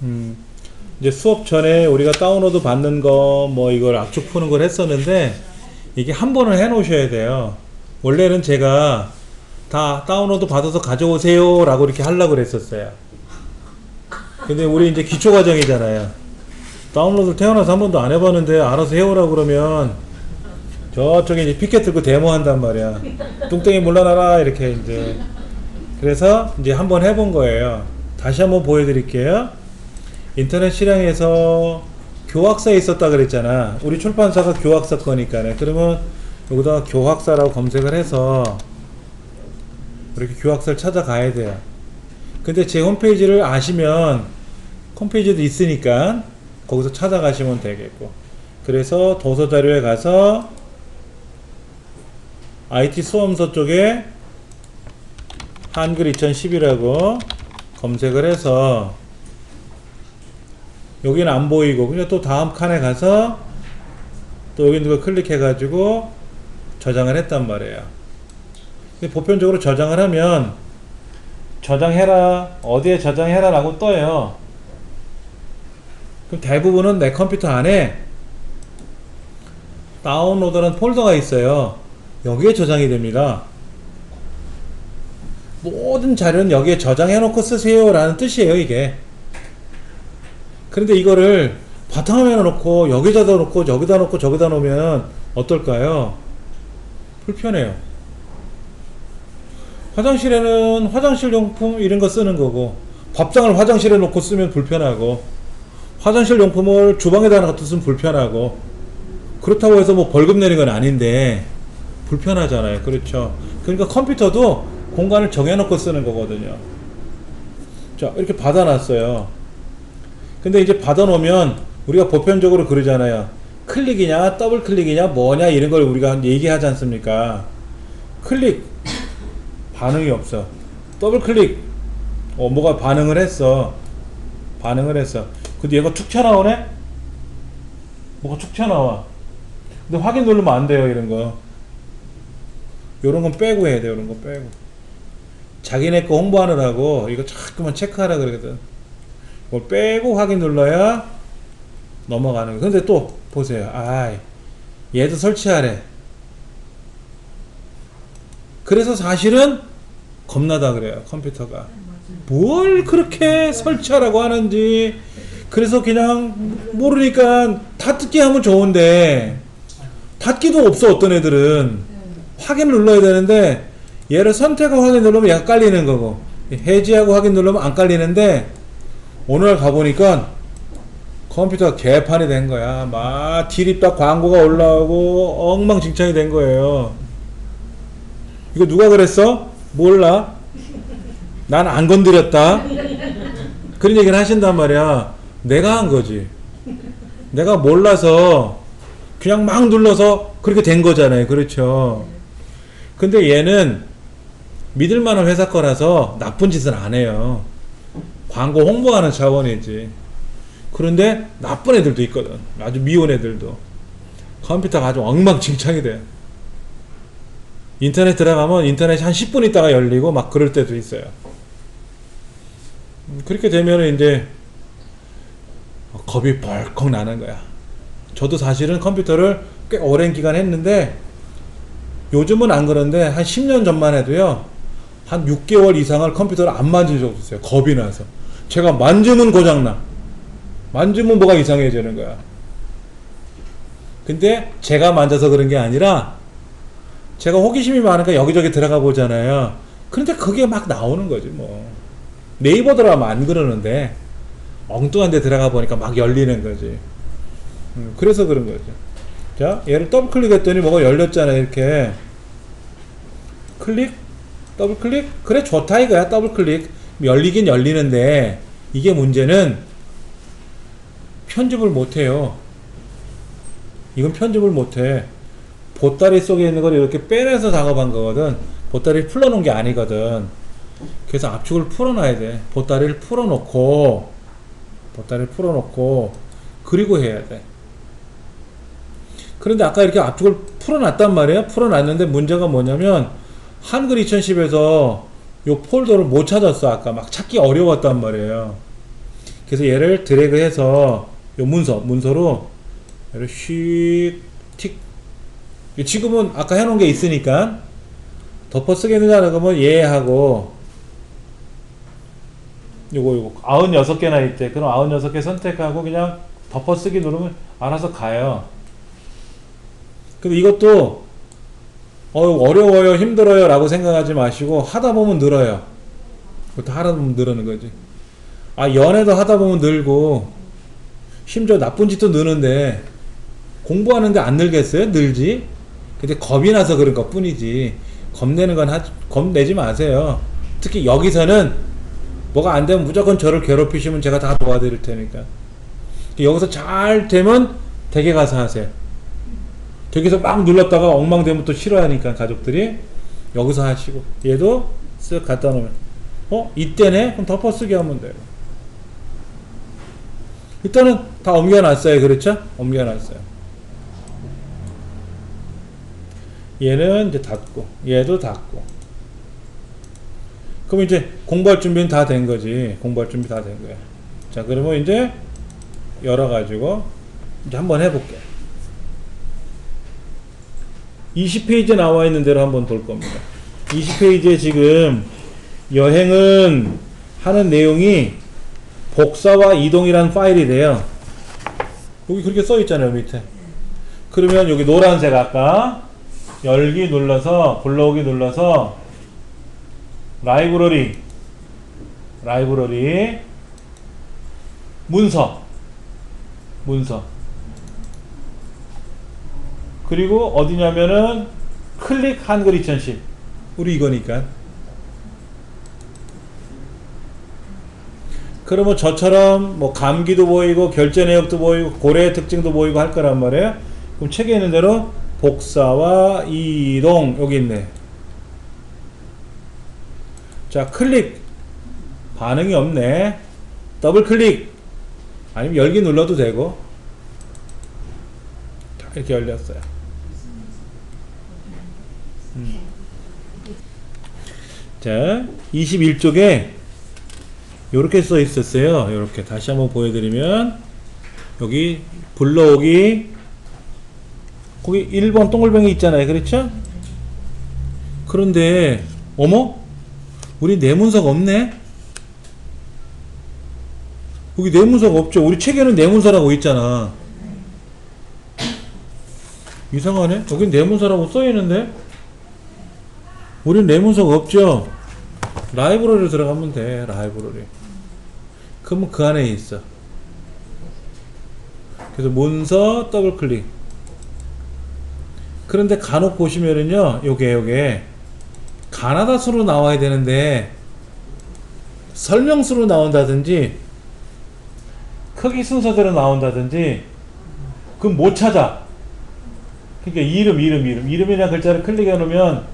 음, 이제 수업 전에 우리가 다운로드 받는 거, 뭐 이걸 압축 푸는 걸 했었는데, 이게 한 번은 해 놓으셔야 돼요. 원래는 제가 다 다운로드 받아서 가져오세요 라고 이렇게 하려고 그랬었어요. 근데 우리 이제 기초 과정이잖아요. 다운로드 태어나서 한 번도 안 해봤는데 알아서 해오라고 그러면 저쪽에 이제 피켓 들고 데모 한단 말이야. 뚱땡이 물러나라 이렇게 이제. 그래서 이제 한번 해본 거예요. 다시 한번 보여드릴게요. 인터넷 실행에서 교학사에 있었다 그랬잖아. 우리 출판사가 교학사 거니까네. 그러면 여기다 교학사라고 검색을 해서 이렇게 교학사를 찾아가야 돼요. 근데 제 홈페이지를 아시면 홈페이지도 있으니까 거기서 찾아가시면 되겠고, 그래서 도서자료에 가서 IT 수험서 쪽에 한글 2010이라고 검색을 해서 여기는 안 보이고, 그냥 또 다음 칸에 가서 또 여기 있는 거 클릭해 가지고 저장을 했단 말이에요. 근데 보편적으로 저장을 하면 저장해라, 어디에 저장해라 라고 떠요. 그럼 대부분은 내 컴퓨터 안에 다운로드라는 폴더가 있어요. 여기에 저장이 됩니다. 모든 자료는 여기에 저장해 놓고 쓰세요 라는 뜻이에요, 이게. 그런데 이거를 바탕화면에 놓고 여기다 놓고 저기다 놓고 저기다 놓으면 어떨까요? 불편해요. 화장실에는 화장실 용품 이런 거 쓰는 거고, 밥상을 화장실에 놓고 쓰면 불편하고, 화장실 용품을 주방에다 놔두면 쓰면 불편하고, 그렇다고 해서 뭐 벌금 내는 건 아닌데 불편하잖아요. 그렇죠. 그러니까 컴퓨터도 공간을 정해놓고 쓰는 거거든요. 자, 이렇게 받아놨어요. 근데 이제 받아놓으면 우리가 보편적으로 그러잖아요. 클릭이냐 더블 클릭이냐 뭐냐 이런 걸 우리가 얘기하지 않습니까? 클릭 반응이 없어. 더블 클릭 뭐가 반응을 했어. 근데 얘가 툭 튀어나오네? 뭐가 툭 튀어나와. 근데 확인 누르면 안 돼요, 이런 거. 요런 건 빼고 해야 돼요, 이런 거 빼고. 자기네 거 홍보하느라고 이거 자꾸만 체크하라 그러거든. 이걸 빼고 확인 눌러야 넘어가는 거. 근데 또 보세요. 얘도 설치하래. 그래서 사실은 겁나다 그래요, 컴퓨터가. 뭘 그렇게 설치하라고 하는지. 그래서 그냥 모르니까 닫기 하면 좋은데 닫기도 없어. 어떤 애들은 확인 눌러야 되는데 얘를 선택하고 확인 누르면 얘가 깔리는 거고, 해지하고 확인 누르면 안 깔리는데, 오늘 가보니까 컴퓨터가 개판이 된 거야. 막 디립다 광고가 올라오고 엉망진창이 된 거예요. 이거 누가 그랬어? 몰라. 난 안 건드렸다. 그런 얘기를 하신단 말이야. 내가 한 거지. 내가 몰라서 그냥 막 눌러서 그렇게 된 거잖아요. 그렇죠. 근데 얘는 믿을만한 회사 거라서 나쁜 짓은 안 해요. 광고 홍보하는 차원이지. 그런데 나쁜 애들도 있거든. 아주 미운 애들도. 컴퓨터가 아주 엉망진창이 돼. 인터넷 들어가면 인터넷이 한 10분 있다가 열리고 막 그럴 때도 있어요. 그렇게 되면 이제 겁이 벌컥 나는 거야. 저도 사실은 컴퓨터를 꽤 오랜 기간 했는데 요즘은 안 그런데 한 10년 전만 해도요, 한 6개월 이상을 컴퓨터를 안 만진 적 없어요. 겁이 나서. 제가 만지면 고장나. 만지면 뭐가 이상해지는 거야. 근데 제가 만져서 그런 게 아니라 제가 호기심이 많으니까 여기저기 들어가 보잖아요. 그런데 그게 막 나오는 거지 뭐. 네이버 들어가면 안 그러는데 엉뚱한 데 들어가 보니까 막 열리는 거지. 그래서 그런 거죠. 자, 얘를 더블 클릭했더니 뭐가 열렸잖아요. 이렇게 클릭, 더블 클릭. 그래, 좋다 이거야. 더블 클릭 열리긴 열리는데, 이게 문제는 편집을 못해요. 이건 편집을 못해. 보따리 속에 있는 걸 이렇게 빼내서 작업한 거거든. 보따리를 풀어놓은 게 아니거든. 그래서 압축을 풀어놔야 돼. 보따리를 풀어놓고 그리고 해야 돼. 그런데 아까 이렇게 압축을 풀어놨단 말이에요. 풀어놨는데 문제가 뭐냐면 한글 2010에서 요 폴더를 못 찾았어. 아까 막 찾기 어려웠단 말이에요. 그래서 얘를 드래그해서 요 문서로 얘를 휙 틱. 지금은 아까 해놓은 게 있으니까 덮어 쓰겠느냐 그러면 얘하고 요거 96개나 있대. 그럼 96개 선택하고 그냥 덮어 쓰기 누르면 알아서 가요. 근데 이것도 어려워요, 힘들어요 라고 생각하지 마시고 하다 보면 늘어요. 그것도 하다 보면 늘어는 거지. 연애도 하다 보면 늘고 심지어 나쁜 짓도 느는데 공부하는데 안 늘겠어요? 늘지. 근데 겁이 나서 그런 것 뿐이지. 겁내는 건 겁내지 마세요. 특히 여기서는 뭐가 안 되면 무조건 저를 괴롭히시면 제가 다 도와드릴 테니까. 여기서 잘 되면 댁에 가서 하세요. 저기서 막 눌렀다가 엉망되면 또 싫어하니까 가족들이. 여기서 하시고 얘도 쓱 갖다 놓으면 이때네? 그럼 덮어쓰기 하면 돼요. 일단은 다 옮겨놨어요. 그렇죠? 옮겨놨어요. 얘는 이제 닫고 얘도 닫고. 그럼 이제 공부할 준비는 다 된 거지. 공부할 준비 다 된 거야. 자, 그러면 이제 열어가지고 이제 한번 해볼게. 20페이지에 나와 있는 대로 한번 볼 겁니다. 20페이지에 지금 여행은 하는 내용이 복사와 이동이란 파일이래요. 여기 그렇게 써 있잖아요, 밑에. 그러면 여기 노란색 아까 열기 눌러서 불러오기 눌러서 라이브러리 문서 그리고 어디냐면은 클릭 한글 2010 우리 이거니까. 그러면 저처럼 뭐 감기도 보이고 결제 내역도 보이고 고래의 특징도 보이고 할 거란 말이에요. 그럼 책에 있는 대로 복사와 이동 여기 있네. 자, 클릭 반응이 없네. 더블 클릭 아니면 열기 눌러도 되고. 자, 이렇게 열렸어요. 자, 21쪽에 요렇게 써 있었어요. 요렇게 다시 한번 보여드리면 여기 불러오기 거기 1번 동글뱅이 있잖아요. 그렇죠? 그런데 어머? 우리 내문서가 없네? 여기 내문서가 없죠. 우리 책에는 내문서라고 있잖아. 이상하네? 여기 내문서라고 써있는데 우린 내문서가 없죠. 라이브러리로 들어가면 돼. 라이브러리. 그러면 그 안에 있어. 그래서 문서 더블 클릭. 그런데 간혹 보시면은요, 요게 가나다수로 나와야 되는데 설명수로 나온다든지 크기 순서대로 나온다든지 그럼 못 찾아. 그러니까 이름이라는 글자를 클릭해 놓으면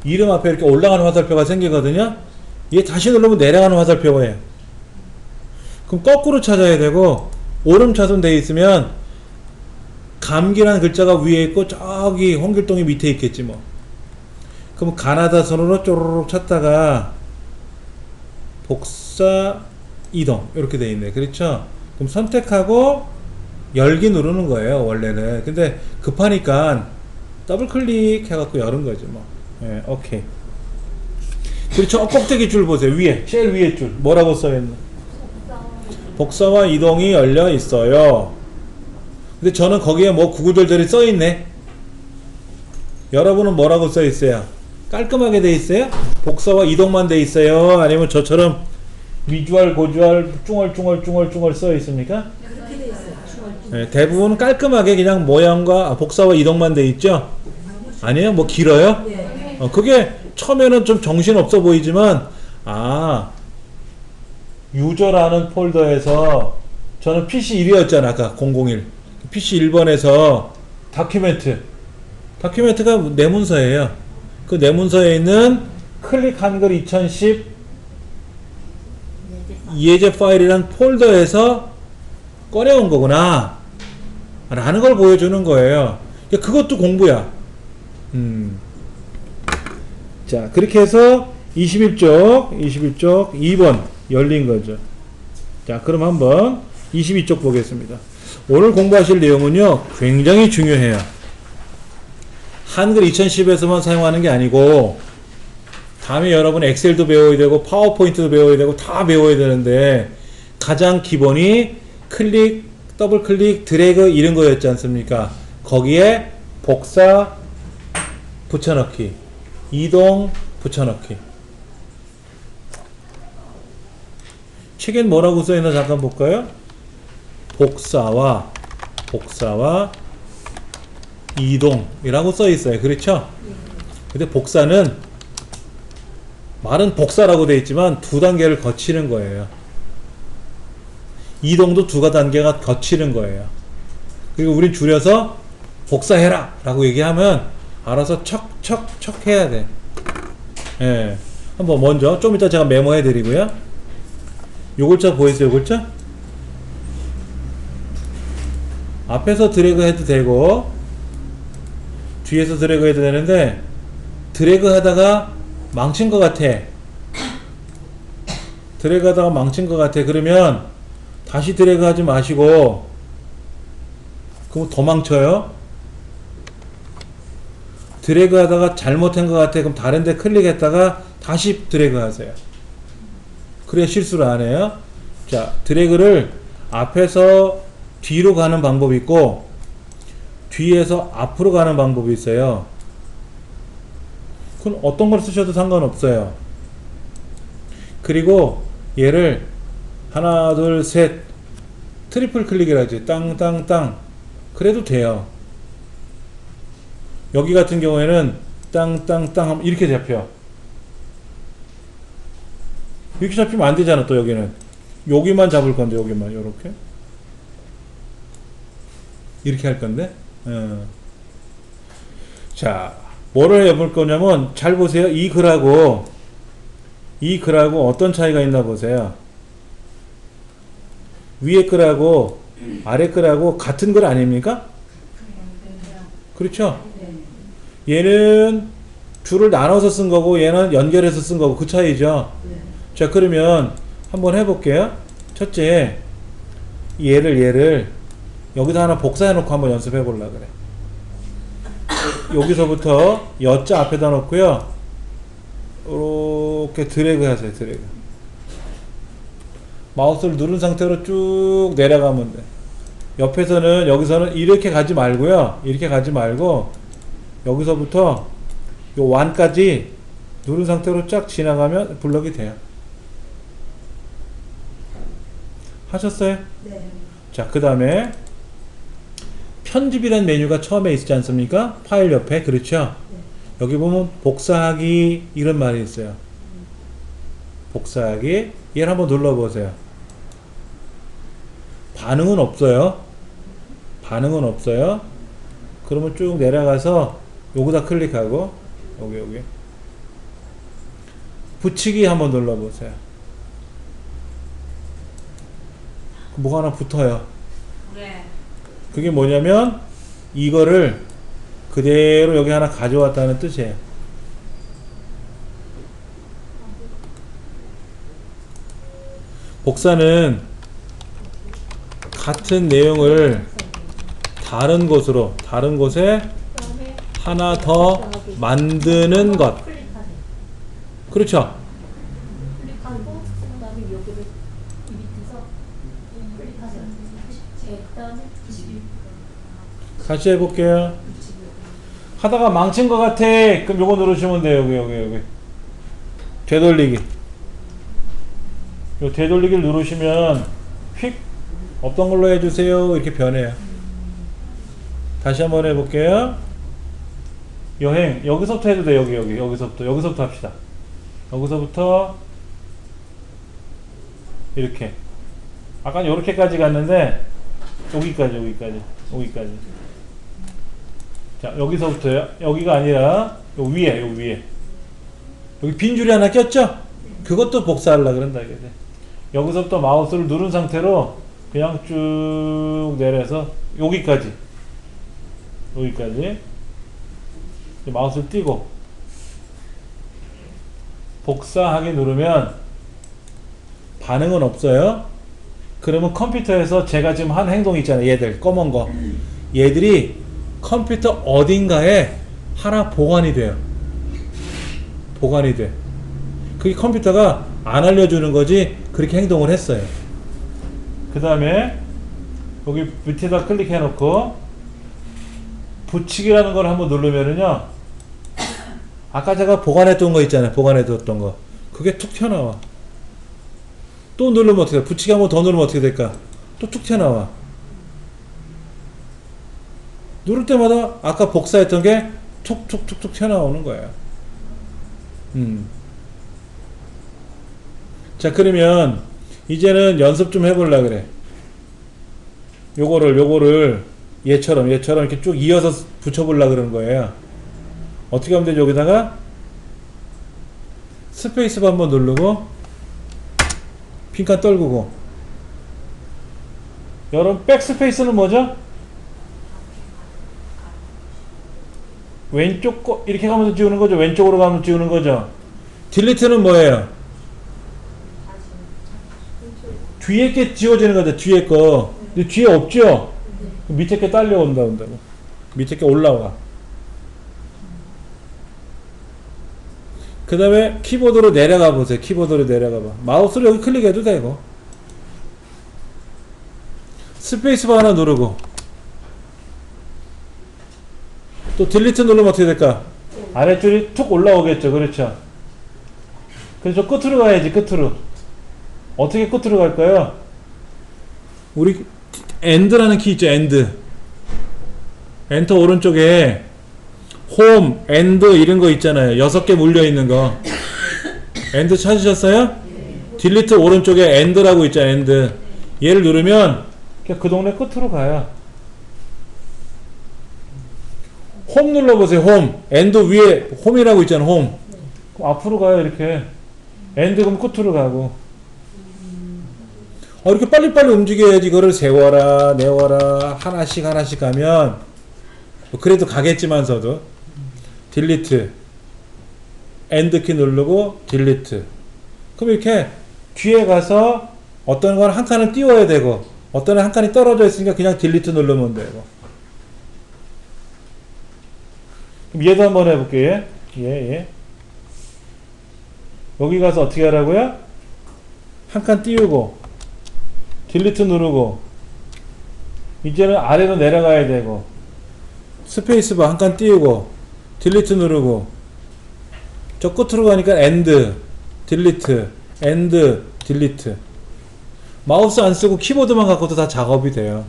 이름 앞에 이렇게 올라가는 화살표가 생기거든요. 얘 다시 누르면 내려가는 화살표가 해요. 그럼 거꾸로 찾아야 되고 오름차순 돼 있으면 감기라는 글자가 위에 있고 저기 홍길동이 밑에 있겠지 뭐. 그럼 가나다 선으로 쪼르륵 찾다가 복사 이동 이렇게 돼 있네. 그렇죠? 그럼 선택하고 열기 누르는 거예요 원래는. 근데 급하니까 더블 클릭 해갖고 열은 거지 뭐. 예, 오케이. 그리고 저 꼭대기 줄 보세요. 위에 제일 위에 줄 뭐라고 써있나? 복사와 이동이 열려 있어요. 근데 저는 거기에 뭐 구구절절이 써있네. 여러분은 뭐라고 써있어요? 깔끔하게 돼 있어요? 복사와 이동만 돼 있어요? 아니면 저처럼 위주얼, 고주얼, 쭝얼 써 있습니까? 그렇게 돼 있어요. 네, 대부분 깔끔하게 그냥 모양과 복사와 이동만 돼 있죠? 아니에요? 뭐 길어요? 네. 그게 처음에는 좀 정신없어 보이지만 유저라는 폴더에서 저는 PC1이었잖아 아까 001 PC1번에서 다큐멘트가 내 문서예요. 그 내 문서에 있는 클릭 한글 2010 예제 파일이란 폴더에서 꺼내온 거구나 라는 걸 보여주는 거예요. 그것도 공부야. 자, 그렇게 해서 21쪽 2번 열린 거죠. 자, 그럼 한번 22쪽 보겠습니다. 오늘 공부하실 내용은요, 굉장히 중요해요. 한글 2010에서만 사용하는 게 아니고, 다음에 여러분 엑셀도 배워야 되고, 파워포인트도 배워야 되고, 다 배워야 되는데, 가장 기본이 클릭, 더블 클릭, 드래그 이런 거였지 않습니까? 거기에 복사, 붙여넣기, 이동, 붙여넣기. 책엔 뭐라고 써있나 잠깐 볼까요? 복사와 이동이라고 써있어요. 그렇죠? 근데 복사는 말은 복사라고 되어 있지만 두 단계를 거치는 거예요. 이동도 두 단계가 거치는 거예요. 그리고 우린 줄여서 복사해라 라고 얘기하면 알아서 척척척 해야 돼. 예. 한번 먼저 좀 이따 제가 메모해 드리고요. 요 글자 보이세요? 요 글자? 앞에서 드래그 해도 되고 뒤에서 드래그 해도 되는데, 드래그 하다가 망친 것 같아. 드래그 하다가 망친 것 같아. 그러면 다시 드래그 하지 마시고, 그럼 더 망쳐요. 드래그 하다가 잘못한 것 같아. 그럼 다른 데 클릭했다가 다시 드래그 하세요. 그래야 실수를 안 해요. 자, 드래그를 앞에서 뒤로 가는 방법이 있고, 뒤에서 앞으로 가는 방법이 있어요. 그건 어떤 걸 쓰셔도 상관없어요. 그리고 얘를 하나, 둘, 셋, 트리플 클릭이라지. 땅땅땅. 그래도 돼요. 여기 같은 경우에는 땅땅땅 하면 이렇게 잡혀. 이렇게 잡히면 안 되잖아. 또 여기는 여기만 잡을 건데, 여기만 요렇게 이렇게 할 건데. 자, 뭐를 해볼 거냐면, 잘 보세요. 이 글하고 어떤 차이가 있나 보세요. 위에 글하고 아래 글하고 같은 글 아닙니까? 그렇죠? 얘는 줄을 나눠서 쓴 거고 얘는 연결해서 쓴 거고, 그 차이죠. 자, 그러면 한번 해볼게요. 첫째, 얘를 여기다 하나 복사해 놓고 한번 연습해 보려고 그래. 여기서부터 여자 앞에다 놓고요, 이렇게 드래그 하세요. 드래그. 마우스를 누른 상태로 쭉 내려가면 돼. 옆에서는, 여기서는 이렇게 가지 말고요, 이렇게 가지 말고 여기서부터 요 완까지 누른 상태로 쫙 지나가면 블럭이 돼요. 하셨어요? 네. 자, 그 다음에 편집이라는 메뉴가 처음에 있지 않습니까? 파일 옆에. 그렇죠? 네. 여기 보면 복사하기 이런 말이 있어요. 복사하기. 얘를 한번 눌러보세요. 반응은 없어요. 반응은 없어요. 그러면 쭉 내려가서 요거다 클릭하고 여기 붙이기 한번 눌러보세요. 뭐가 하나 붙어요. 네. 그게 뭐냐면 이거를 그대로 여기 하나 가져왔다는 뜻이에요. 복사는 같은 내용을 다른 곳에 하나 더 만드는 것. 그렇죠? 클릭하고 그다음에 여기를 이 밑에서 클릭하세요. 그다음에 다시 해볼게요. 하다가 망친 것 같아. 그럼 요거 누르시면 돼요. 여기. 되돌리기. 요 되돌리기를 누르시면 휙 없던 걸로 해주세요. 이렇게 변해요. 다시 한번 해볼게요. 여행. 여기서부터 해도 돼. 여기서부터 합시다. 여기서부터 이렇게. 아까 요렇게까지 갔는데 여기까지. 자, 여기서부터요. 여기가 아니라 요 위에. 여기 빈 줄이 하나 꼈죠? 그것도 복사하려고 그런다 이게. 여기서부터 마우스를 누른 상태로 그냥 쭉 내려서 여기까지. 마우스를 띄고 복사하기 누르면 반응은 없어요. 그러면 컴퓨터에서 제가 지금 한 행동 있잖아요. 얘들 검은 거. 얘들이 컴퓨터 어딘가에 하나 보관이 돼요. 보관이 돼. 그게 컴퓨터가 안 알려주는 거지 그렇게 행동을 했어요. 그 다음에 여기 밑에다 클릭해 놓고 붙이기라는 걸 한번 누르면은요, 아까 제가 보관해둔 거 있잖아요. 보관해뒀던 거. 그게 툭 튀어나와. 또 누르면 어떻게 돼? 붙이기 한번 더 누르면 어떻게 될까? 또 툭 튀어나와. 누를 때마다 아까 복사했던 게 툭툭툭툭 튀어나오는 거예요. 자, 그러면 이제는 연습 좀 해보려고 그래. 요거를 얘처럼 이렇게 쭉 이어서 붙여보려고 그러는 거예요. 어떻게 하면 되죠? 여기다가 스페이스바 한번 누르고 빈칸 떨구고. 여러분 백스페이스는 뭐죠? 왼쪽 거 이렇게 가면서 지우는 거죠. 왼쪽으로 가면 지우는 거죠. 딜리트는 뭐예요? 뒤에 게 지워지는 거죠. 뒤에 거. 근데 뒤에 없죠? 밑에 게 딸려온다고. 밑에 게 올라와. 그 다음에 키보드로 내려가 보세요. 키보드로 내려가 봐. 마우스로 여기 클릭해도 되고. 스페이스바 하나 누르고. 또 딜리트 누르면 어떻게 될까? 아래줄이 툭 올라오겠죠. 그렇죠? 그래서 끝으로 가야지. 끝으로. 어떻게 끝으로 갈까요? 우리 엔드라는 키 있죠. 엔드. 엔터 오른쪽에 홈, 엔드 이런 거 있잖아요. 6개 물려 있는 거. 엔드 찾으셨어요? 딜리트 오른쪽에 엔드라고 있잖아요. 엔드. 얘를 누르면 그냥 그 동네 끝으로 가요. 홈 눌러보세요. 홈. 엔드 위에 홈이라고 있잖아요. 홈. 그럼 앞으로 가요. 이렇게. 엔드 그럼 끝으로 가고. 이렇게 빨리빨리 움직여야지. 이거를 세워라 내워라 하나씩 가면 그래도 가겠지만서도. 딜리트 엔드키 누르고 딜리트. 그럼 이렇게 뒤에 가서 어떤 건 한 칸을 띄워야 되고 어떤 건 한 칸이 떨어져 있으니까 그냥 딜리트 누르면 되고. 그럼 얘도 한번 해볼게요. 얘. 여기 가서 어떻게 하라고요? 한 칸 띄우고 딜리트 누르고 이제는 아래로 내려가야 되고 스페이스바 한 칸 띄우고 딜리트 누르고 저 끝으로 가니까 엔드 딜리트 엔드 딜리트. 마우스 안 쓰고 키보드만 갖고도 다 작업이 돼요.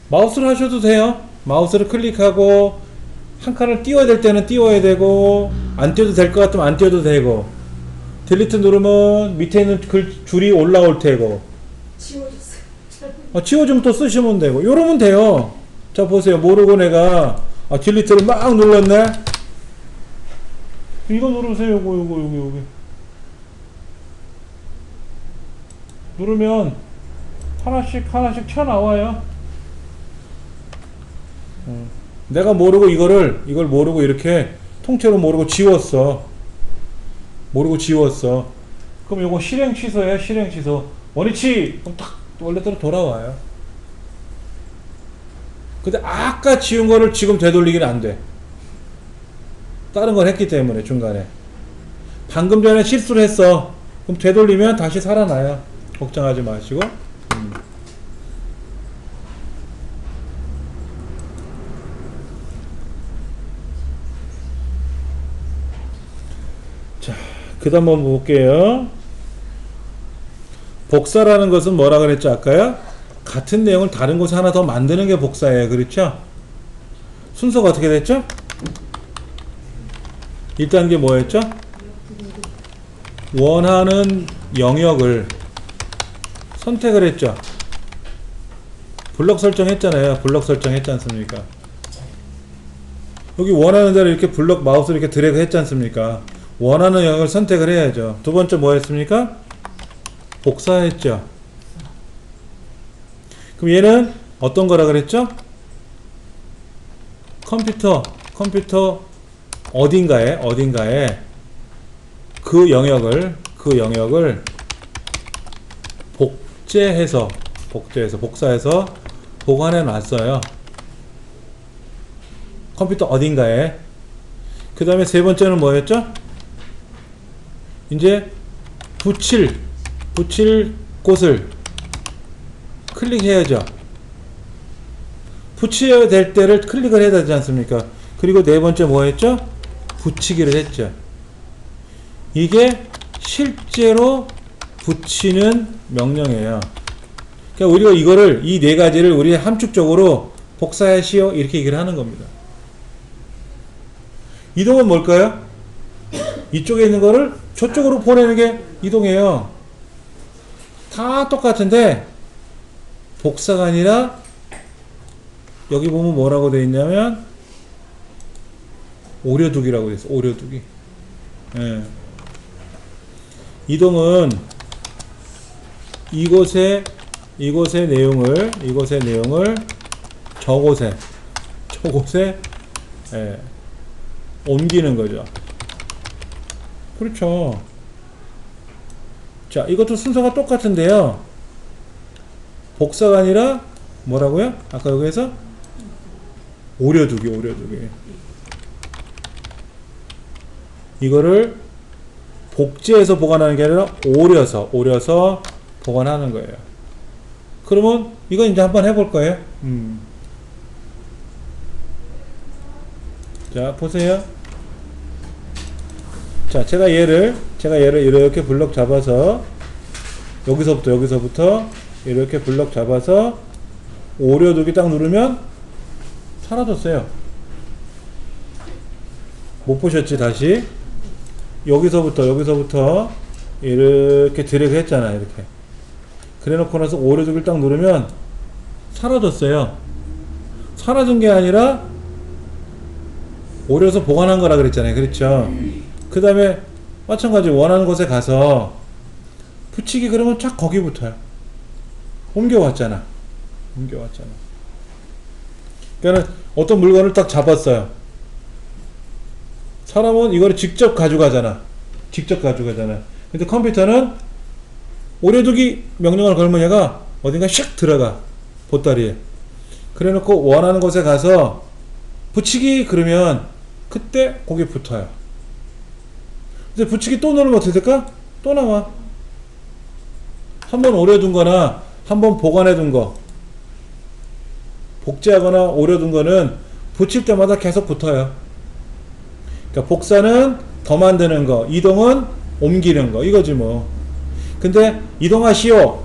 마우스로 하셔도 돼요. 마우스를 클릭하고 한 칸을 띄워야 될 때는 띄워야 되고 안 띄워도 될 것 같으면 안 띄워도 되고 딜리트 누르면 밑에 있는 글 줄이 올라올 테고 지워줬어요. 지워주면 또 쓰시면 되고 이러면 돼요. 자 보세요. 모르고 내가 딜리트를 막 눌렀네. 이거 누르세요. 요거 여기 누르면 하나씩 튀어나와요. 내가 모르고 이걸 모르고 이렇게 통째로 모르고 지웠어. 그럼 요거 실행 취소예요. 실행 취소. 원위치 그럼 딱 원래대로 돌아와요. 근데 아까 지운 거를 지금 되돌리기는 안 돼. 다른 걸 했기 때문에 중간에. 방금 전에 실수를 했어. 그럼 되돌리면 다시 살아나요. 걱정하지 마시고. 자, 그 다음 한번 볼게요. 복사라는 것은 뭐라 그랬죠 아까요? 같은 내용을 다른 곳에 하나 더 만드는 게 복사예요. 그렇죠? 순서가 어떻게 됐죠? 1단계 뭐였죠? 원하는 영역을 선택을 했죠. 블럭 설정했잖아요. 블럭 설정했지 않습니까? 여기 원하는 대로 이렇게 블럭 마우스를 이렇게 드래그 했지 않습니까? 원하는 영역을 선택을 해야죠. 두 번째 뭐 했습니까? 복사했죠. 그럼 얘는 어떤 거라 그랬죠? 컴퓨터 어딘가에 그 영역을 복사해서 보관해 놨어요. 컴퓨터 어딘가에. 그 다음에 세 번째는 뭐였죠? 이제 붙일 곳을 클릭해야죠. 붙여야 될 때를 클릭을 해야 되지 않습니까? 그리고 네 번째 뭐였죠? 붙이기를 했죠. 이게 실제로 붙이는 명령이에요. 그러니까 우리가 이거를 이 네 가지를 우리 함축적으로 복사하시오 이렇게 얘기를 하는 겁니다. 이동은 뭘까요? 이쪽에 있는 거를 저쪽으로 보내는 게 이동이에요. 다 똑같은데 복사가 아니라 여기 보면 뭐라고 되어 있냐면 오려두기라고 되어 있어요. 오려두기. 예. 이동은 이곳의 내용을 저곳에 예, 옮기는 거죠. 그렇죠. 자, 이것도 순서가 똑같은데요. 복사가 아니라 뭐라고요? 아까 여기에서 오려두기. 이거를 복제해서 보관하는 게 아니라 오려서 보관하는 거예요. 그러면 이건 이제 한번 해볼 거예요. 자, 보세요. 자, 제가 얘를 이렇게 블럭 잡아서 여기서부터 이렇게 블럭 잡아서 오려두기 딱 누르면 사라졌어요. 못 보셨지? 다시 여기서부터 이렇게 드래그 했잖아요. 이렇게 그래 놓고 나서 오려두기를 딱 누르면 사라졌어요. 사라진 게 아니라 오려서 보관한 거라 그랬잖아요. 그렇죠? 그 다음에 마찬가지 원하는 곳에 가서 붙이기 그러면 쫙 거기 붙어요. 옮겨왔잖아. 그러니까 어떤 물건을 딱 잡았어요. 사람은 이거를 직접 가져가잖아. 근데 컴퓨터는 오려두기 명령을 걸면 얘가 어딘가 샥 들어가. 보따리에. 그래 놓고 원하는 곳에 가서 붙이기 그러면 그때 거기 붙어요. 근데 붙이기 또 누르면 어떻게 될까? 또 나와. 한번 오려둔 거나 한번 보관해 둔 거, 복제하거나 오려둔 거는 붙일 때마다 계속 붙어요. 그러니까 복사는 더 만드는 거, 이동은 옮기는 거, 이거지 뭐. 근데 이동하시오.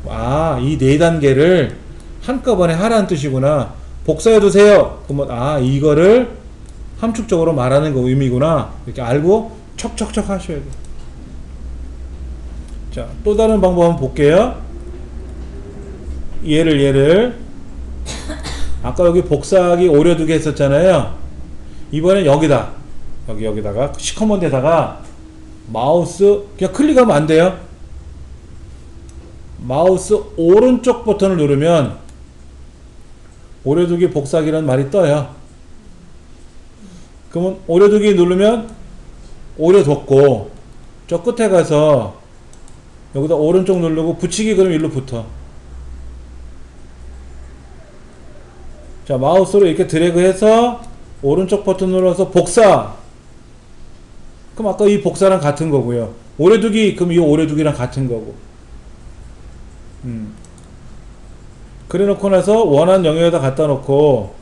아, 이 네 단계를 한꺼번에 하라는 뜻이구나. 복사해 두세요. 그러면 이거를 함축적으로 말하는 거 의미구나. 이렇게 알고 척척척 하셔야 돼요. 자, 또 다른 방법 한번 볼게요. 얘를 아까 여기 복사하기 오려두기 했었잖아요. 이번엔 여기다가 시커먼 데다가 마우스 그냥 클릭하면 안 돼요. 마우스 오른쪽 버튼을 누르면 오려두기 복사하기라는 말이 떠요. 그러면 오려두기 누르면 오려뒀고 저 끝에 가서 여기다 오른쪽 누르고 붙이기 그러면 일로 붙어. 자, 마우스로 이렇게 드래그해서 오른쪽 버튼 눌러서 복사. 그럼 아까 이 복사랑 같은 거고요. 오려두기 그럼 이 오려두기랑 같은 거고. 그래 놓고 나서 원하는 영역에다 갖다 놓고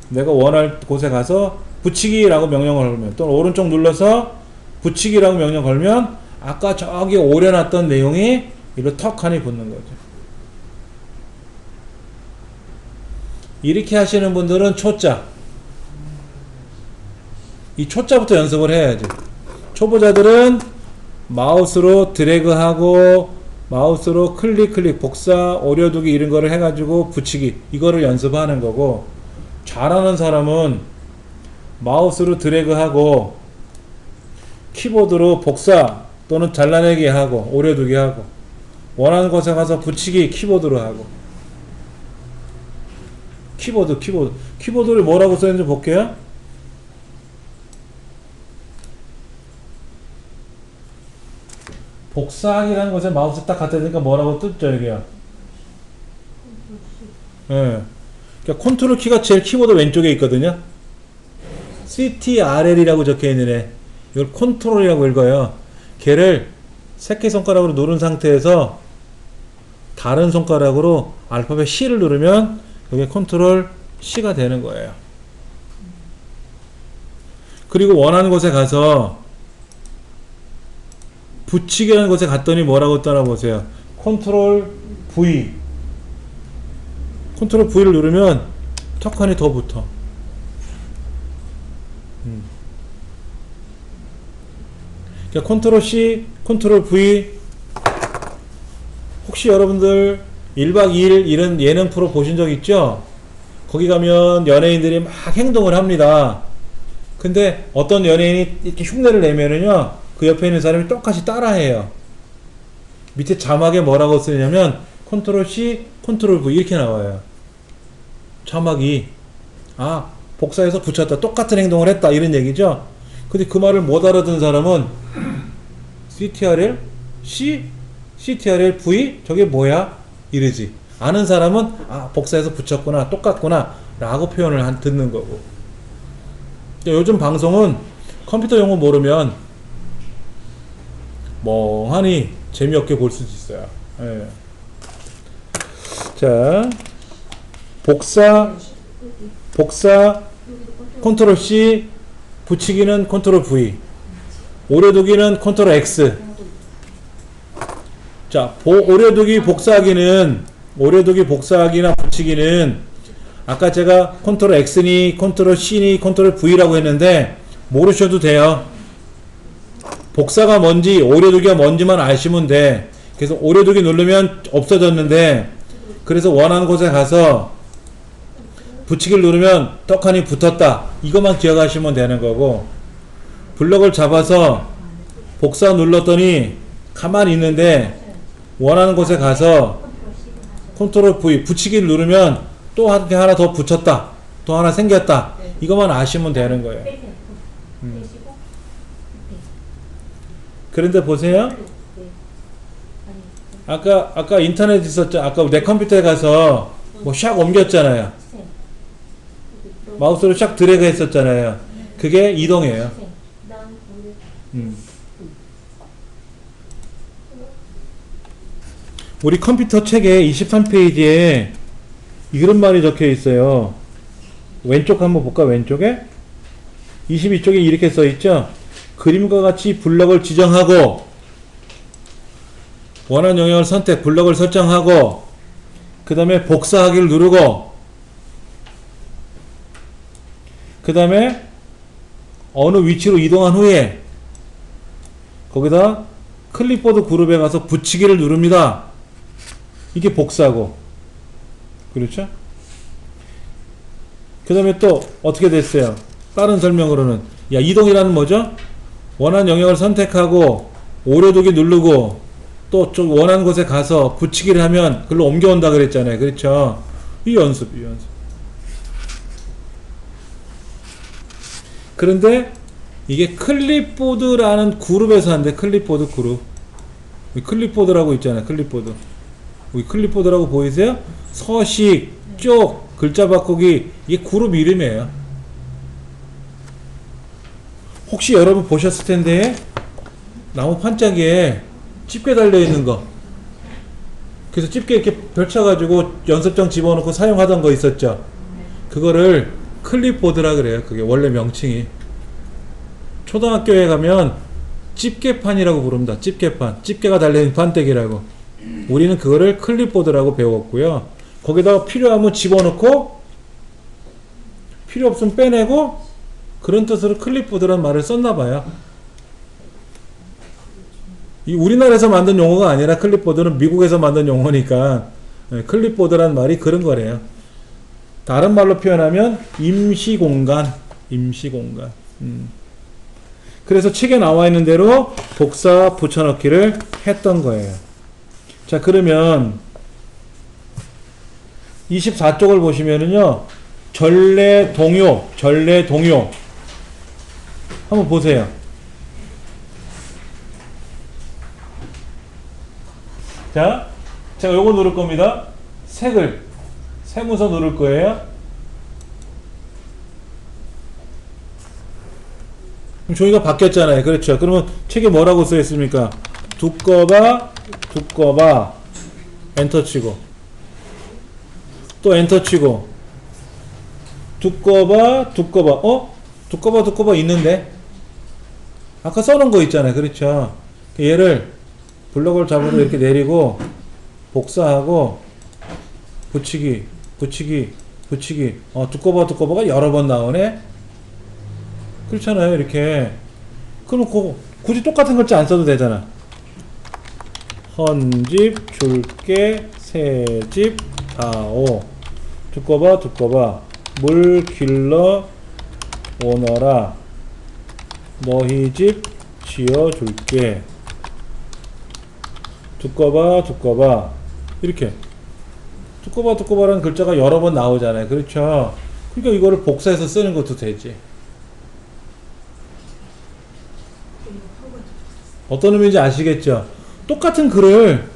내가 원할 곳에 가서 붙이기라고 명령을 걸면 또는 오른쪽 눌러서 붙이기라고 명령 걸면 아까 저기 오려놨던 내용이 이로 턱하니 붙는 거죠. 이렇게 하시는 분들은 초짜. 이 초짜부터 연습을 해야지. 초보자들은 마우스로 드래그하고 마우스로 클릭 복사 오려두기 이런 거를 해가지고 붙이기 이거를 연습하는 거고, 잘하는 사람은 마우스로 드래그하고 키보드로 복사 또는 잘라내기 하고 오려두기 하고 원하는 곳에 가서 붙이기 키보드로 하고 키보드를 뭐라고 써있는지 볼게요. 복사하기라는 것에 마우스 딱 갖다 대니까 뭐라고 뜨죠, 여기요? 예. 그러니까 컨트롤 키가 제일 키보드 왼쪽에 있거든요. CTRL이라고 적혀 있는 애. 이걸 컨트롤이라고 읽어요. 걔를 새끼손가락으로 누른 상태에서 다른 손가락으로 알파벳 C를 누르면 이게 컨트롤 C가 되는 거예요. 그리고 원하는 곳에 가서 붙이기라는 곳에 갔더니 뭐라고 따라 보세요. 컨트롤 V. 컨트롤 V를 누르면 턱하니 더 붙어. 그러니까 컨트롤 C, 컨트롤 V. 혹시 여러분들 1박 2일 이런 예능 프로 보신 적 있죠? 거기 가면 연예인들이 막 행동을 합니다. 근데 어떤 연예인이 이렇게 흉내를 내면은요, 그 옆에 있는 사람이 똑같이 따라해요. 밑에 자막에 뭐라고 쓰냐면 컨트롤 C, 컨트롤 V 이렇게 나와요. 자막이 복사해서 붙였다, 똑같은 행동을 했다, 이런 얘기죠. 근데 그 말을 못 알아듣는 사람은 CTRL C, CTRL V 저게 뭐야? 이러지. 아는 사람은 복사해서 붙였구나, 똑같구나 라고 표현을 듣는 거고. 요즘 방송은 컴퓨터 용어 모르면 멍하니 재미없게 볼 수도 있어요. 예. 자, 복사 컨트롤 C, 붙이기는 컨트롤 V, 오려두기는 컨트롤 X. 자, 오려두기 복사하기나 붙이기는 아까 제가 컨트롤 X니 컨트롤 C니 컨트롤 V라고 했는데 모르셔도 돼요. 복사가 뭔지 오려두기가 뭔지만 아시면 돼. 그래서 오려두기 누르면 없어졌는데, 그래서 원하는 곳에 가서 붙이기를 누르면 떡하니 붙었다, 이것만 기억하시면 되는 거고, 블럭을 잡아서 복사 눌렀더니 가만히 있는데 원하는 곳에 가서 컨트롤 V 붙이기를 누르면 또 하나 더 붙였다, 또 하나 생겼다, 이것만 아시면 되는 거예요. 그런데 보세요. 아까 인터넷 있었죠. 아까 내 컴퓨터에 가서 뭐 샥 옮겼잖아요. 마우스로 샥 드래그 했었잖아요. 그게 이동이에요. 우리 컴퓨터 책에 23페이지에 이런 말이 적혀 있어요. 왼쪽 한번 볼까? 왼쪽에 22쪽에 이렇게 써 있죠. 그림과 같이 블럭을 지정하고 원하는 영역을 선택, 블럭을 설정하고 그 다음에 복사하기를 누르고 그 다음에 어느 위치로 이동한 후에 거기다 클립보드 그룹에 가서 붙이기를 누릅니다. 이게 복사고, 그렇죠? 그 다음에 또 어떻게 됐어요? 다른 설명으로는 이동이라는 뭐죠? 원하는 영역을 선택하고 오려두기 누르고 또 좀 원하는 곳에 가서 붙이기를 하면 글로 옮겨온다 그랬잖아요. 그렇죠? 이 연습. 그런데 이게 클립보드라는 그룹에서 한대. 클립보드 그룹. 클립보드라고 있잖아요. 클립보드. 여기 클립보드라고 보이세요? 서식, 쪽, 글자 바꾸기, 이게 그룹 이름이에요. 혹시 여러분 보셨을 텐데 나무 판짜기에 집게 달려 있는 거, 그래서 집게 이렇게 펼쳐가지고 연습장 집어넣고 사용하던 거 있었죠. 그거를 클립보드라 그래요. 그게 원래 명칭이. 초등학교에 가면 집게판이라고 부릅니다. 집게판, 집게가 달려있는 판때기라고. 우리는 그거를 클립보드라고 배웠고요. 거기다가 필요하면 집어넣고 필요 없으면 빼내고, 그런 뜻으로 클립보드라는 말을 썼나봐요. 이 우리나라에서 만든 용어가 아니라 클립보드는 미국에서 만든 용어니까 클립보드라는 말이 그런 거래요. 다른 말로 표현하면 임시공간. 그래서 책에 나와 있는 대로 복사 붙여넣기를 했던 거예요. 자, 그러면 24쪽을 보시면은요. 전래 동요, 전래 동요. 한번 보세요. 자, 제가 요거 누를 겁니다. 색을, 세무서 누를 거예요. 그럼 종이가 바뀌었잖아요. 그렇죠. 그러면 책에 뭐라고 써 있습니까? 두꺼봐, 두꺼봐. 엔터 치고. 또 엔터 치고. 두꺼봐, 두꺼봐. 두꺼봐, 두꺼봐 있는데? 아까 써놓은 거 있잖아요. 그렇죠. 얘를 블럭을 잡아서 이렇게 내리고, 복사하고, 붙이기, 붙이기, 붙이기. 두꺼봐, 두꺼봐가 여러 번 나오네? 그렇잖아요. 이렇게. 그럼 굳이 똑같은 글자 안 써도 되잖아. 헌집 줄게 새집 다오. 두꺼봐, 두꺼봐. 물 길러 오너라. 너희 집 지어줄게. 두꺼봐, 두꺼봐. 이렇게. 두꺼봐, 두꺼봐라는 글자가 여러 번 나오잖아요. 그렇죠? 그러니까 이거를 복사해서 쓰는 것도 되지. 어떤 의미인지 아시겠죠? 똑같은 글을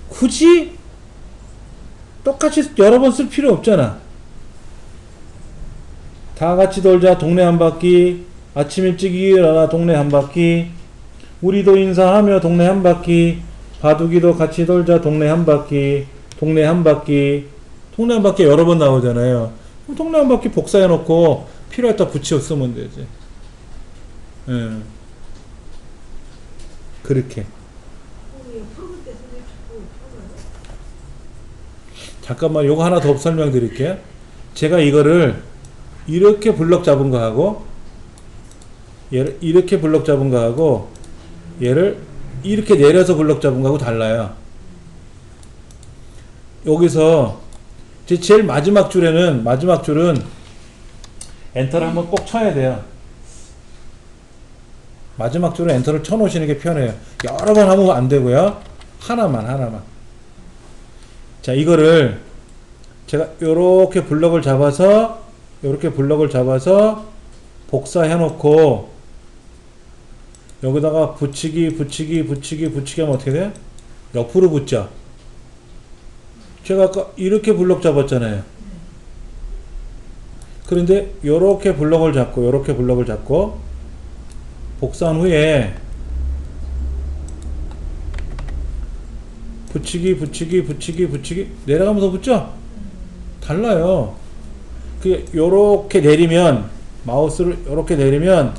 굳이 똑같이 여러 번 쓸 필요 없잖아. 다 같이 돌자 동네 한 바퀴. 아침 일찍 일어나 동네 한 바퀴. 우리도 인사하며 동네 한 바퀴. 바둑이도 같이 돌자 동네 한 바퀴. 동네 한 바퀴. 동네 한 바퀴 여러 번 나오잖아요. 그럼 동네 한 바퀴 복사해 놓고 필요할 때 붙여 쓰면 되지. 예. 그렇게. 잠깐만 요거 하나 더 설명드릴게요. 제가 이거를 이렇게 블럭 잡은 거 하고 얘를 이렇게 블럭 잡은 거 하고 얘를 이렇게 내려서 블럭 잡은 거하고 달라요. 여기서 제일 마지막 줄은 엔터를 한번 꼭 쳐야 돼요. 마지막 줄은 엔터를 쳐 놓으시는 게 편해요. 여러 번 하면 안 되고요. 하나만. 자, 이거를 제가 요렇게 블럭을 잡아서 복사해 놓고 여기다가 붙이기 하면 어떻게 돼요? 옆으로 붙죠. 제가 아까 이렇게 블럭 잡았잖아요. 그런데 요렇게 블럭을 잡고 복사한 후에 붙이기 내려가면서 붙죠? 달라요. 요렇게 내리면 마우스를 요렇게 내리면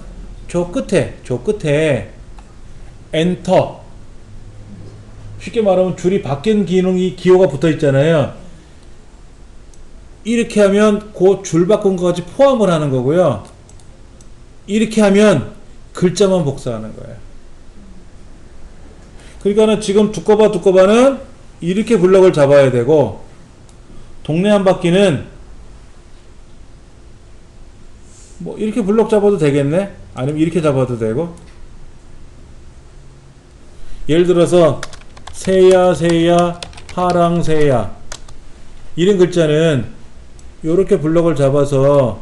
저 끝에 엔터, 쉽게 말하면 줄이 바뀐 기호가 붙어 있잖아요. 이렇게 하면 그 줄 바꾼 것까지 포함을 하는 거고요. 이렇게 하면 글자만 복사하는 거예요. 그러니까는 지금 두꺼바는 이렇게 블럭을 잡아야 되고, 동네 한 바퀴는 뭐 이렇게 블럭 잡아도 되겠네? 아니면 이렇게 잡아도 되고. 예를 들어서 새야 파랑새야 이런 글자는 요렇게 블럭을 잡아서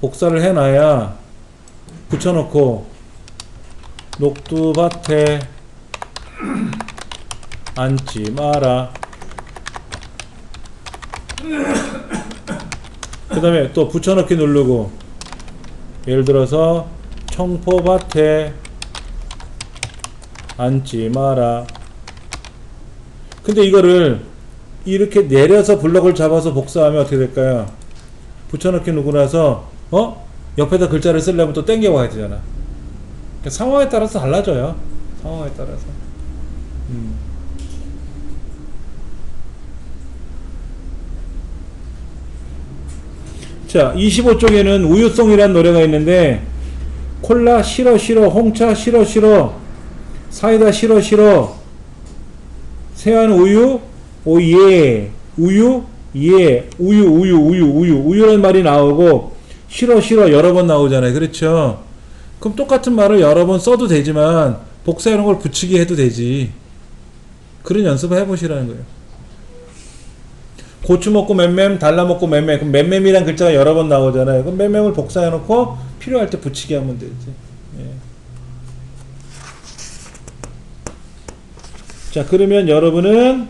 복사를 해놔야 붙여놓고 녹두밭에 앉지 마라. 그 다음에 또 붙여넣기 누르고 예를 들어서 청포밭에 앉지 마라. 근데 이거를 이렇게 내려서 블럭을 잡아서 복사하면 어떻게 될까요? 붙여넣기 누르고 나서 옆에다 글자를 쓰려면 또 땡겨 와야 되잖아. 그러니까 상황에 따라서 달라져요. 상황에 따라서. 자, 25쪽에는 우유송이라는 노래가 있는데 콜라 싫어 홍차 싫어 사이다 싫어 새한 우유 오예 우유 예 우유라는 말이 나오고 싫어 여러 번 나오잖아요. 그렇죠? 그럼 똑같은 말을 여러 번 써도 되지만 복사하는 걸 붙이기 해도 되지. 그런 연습을 해보시라는 거예요. 고추 먹고 맴맴, 달라 먹고 맴맴. 그럼 맴맴이란 글자가 여러 번 나오잖아요. 그럼 맴맴을 복사해 놓고 필요할 때 붙이게 하면 되지. 예. 자, 그러면 여러분은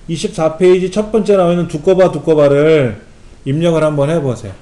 24페이지 첫 번째 나와 있는 두꺼바를 입력을 한번 해보세요.